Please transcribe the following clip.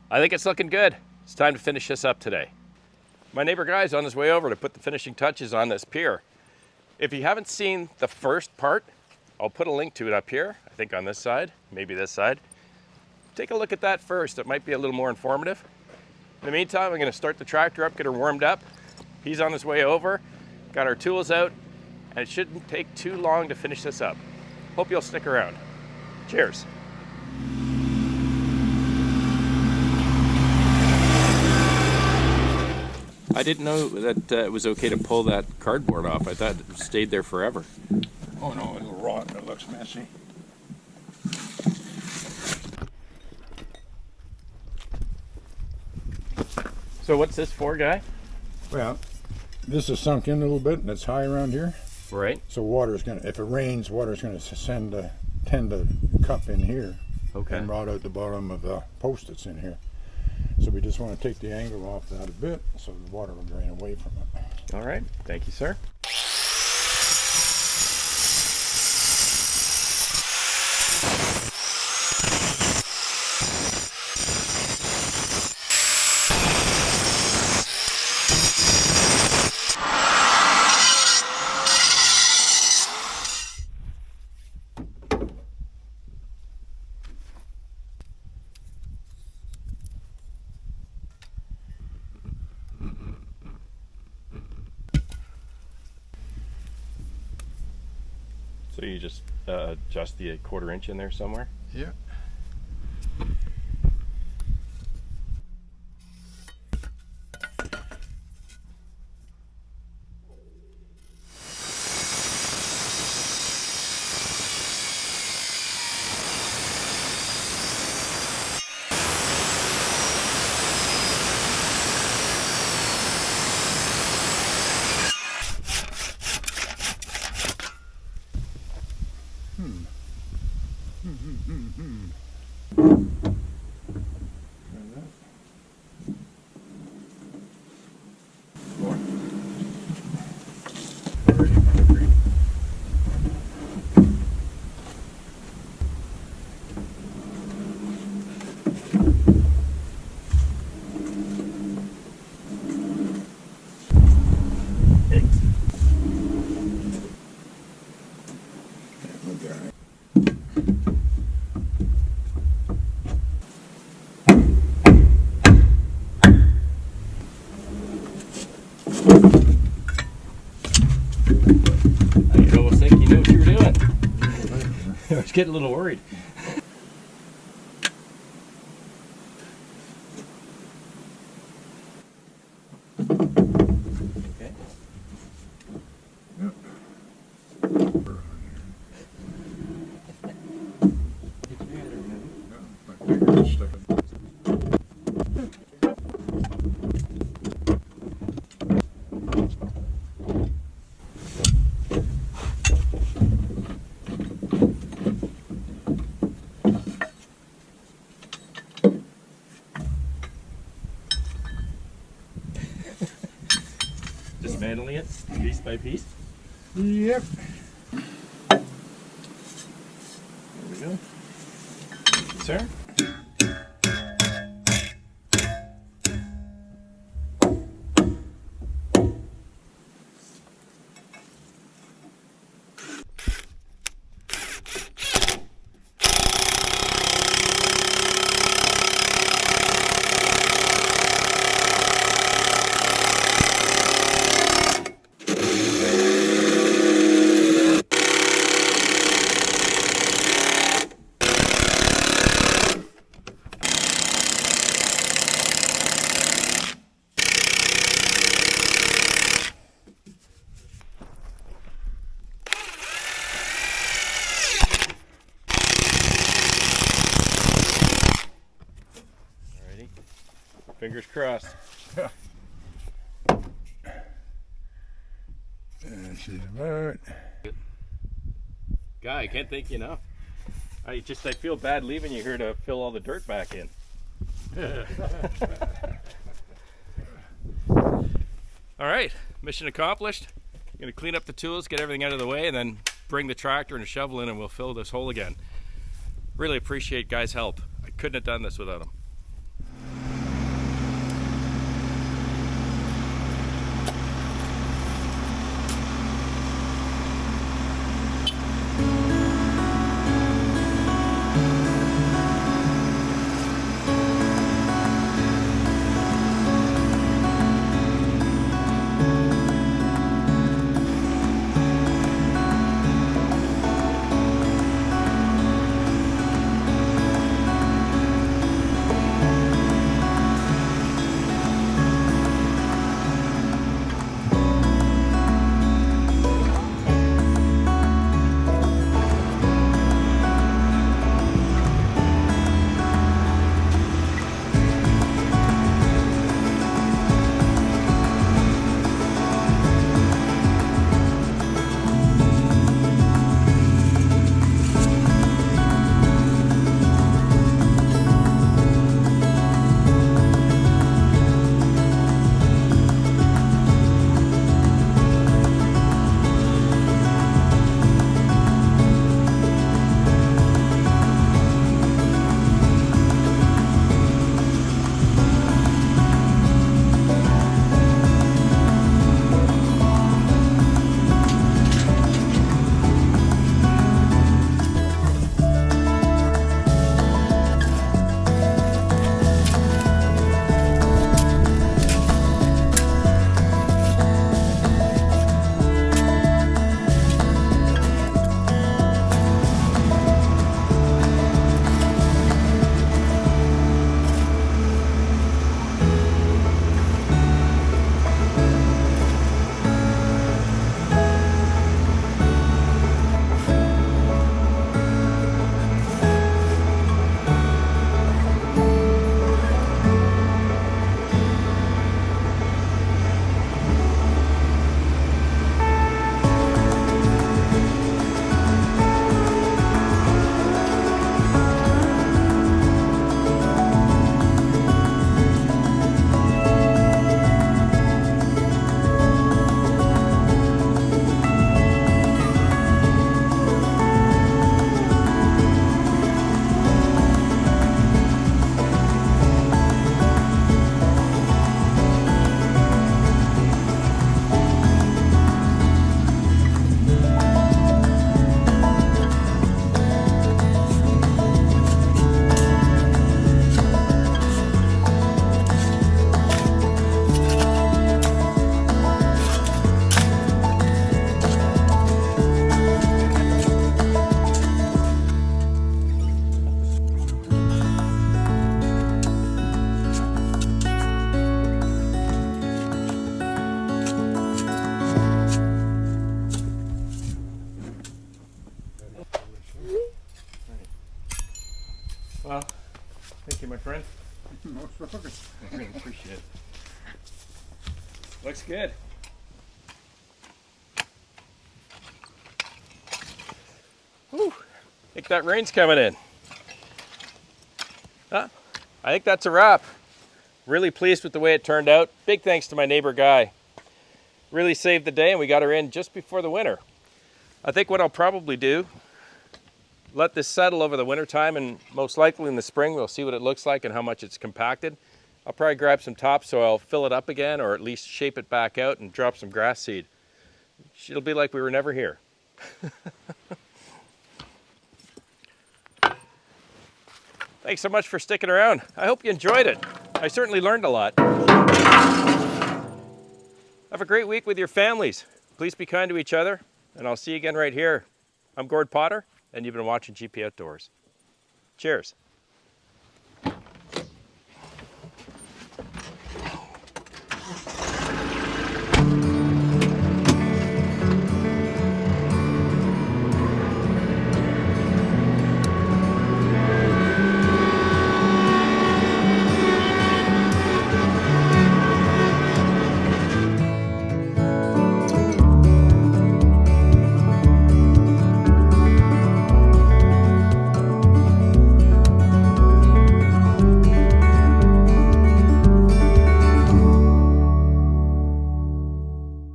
I think it's looking good. It's time to finish this up today. My neighbor guy's on his way over to put the finishing touches on this pier. If you haven't seen the first part, I'll put a link to it up here. I think on this side, maybe this side. Take a look at that first. It might be a little more informative. In the meantime, I'm going to start the tractor up, get her warmed up. He's on his way over, got our tools out, and it shouldn't take too long to finish this up. Hope you'll stick around. Cheers. I didn't know that it was okay to pull that cardboard off. I thought it stayed there forever. Oh no, it'll rot. It looks messy. So what's this for, guy? Well, this is sunk in a little bit and it's high around here. Right. So water's gonna, if it rains, water's gonna tend to cup in here. Okay. And rot out the bottom of the post that's in here. So we just want to take the angle off that a bit so the water will drain away from it. All right. Thank you, sir. So you just adjust the 1/4 inch in there somewhere? Yeah. I almost think you know what you were doing. I was getting a little worried. Okay. Yep. Dismantling it piece by piece. Yep. There we go. Sir? Fingers crossed. She's about. Guy, I can't thank you enough. I feel bad leaving you here to fill all the dirt back in. All right, mission accomplished. I'm gonna clean up the tools, get everything out of the way, and then bring the tractor and a shovel in and we'll fill this hole again. Really appreciate guys' help. I couldn't have done this without them. for hooking. I really appreciate it. Looks good. Whew. I think that rain's coming in. Huh? I think that's a wrap. Really pleased with the way it turned out. Big thanks to my neighbor Guy. Really saved the day and we got her in just before the winter. I think what I'll probably do, let this settle over the winter time, and most likely in the spring we'll see what it looks like and how much it's compacted. I'll probably grab some topsoil, fill it up again, or at least shape it back out and drop some grass seed. It'll be like we were never here. Thanks so much for sticking around. I hope you enjoyed it. I certainly learned a lot. Have a great week with your families. Please be kind to each other, and I'll see you again right here. I'm Gord Potter, and you've been watching GP Outdoors. Cheers.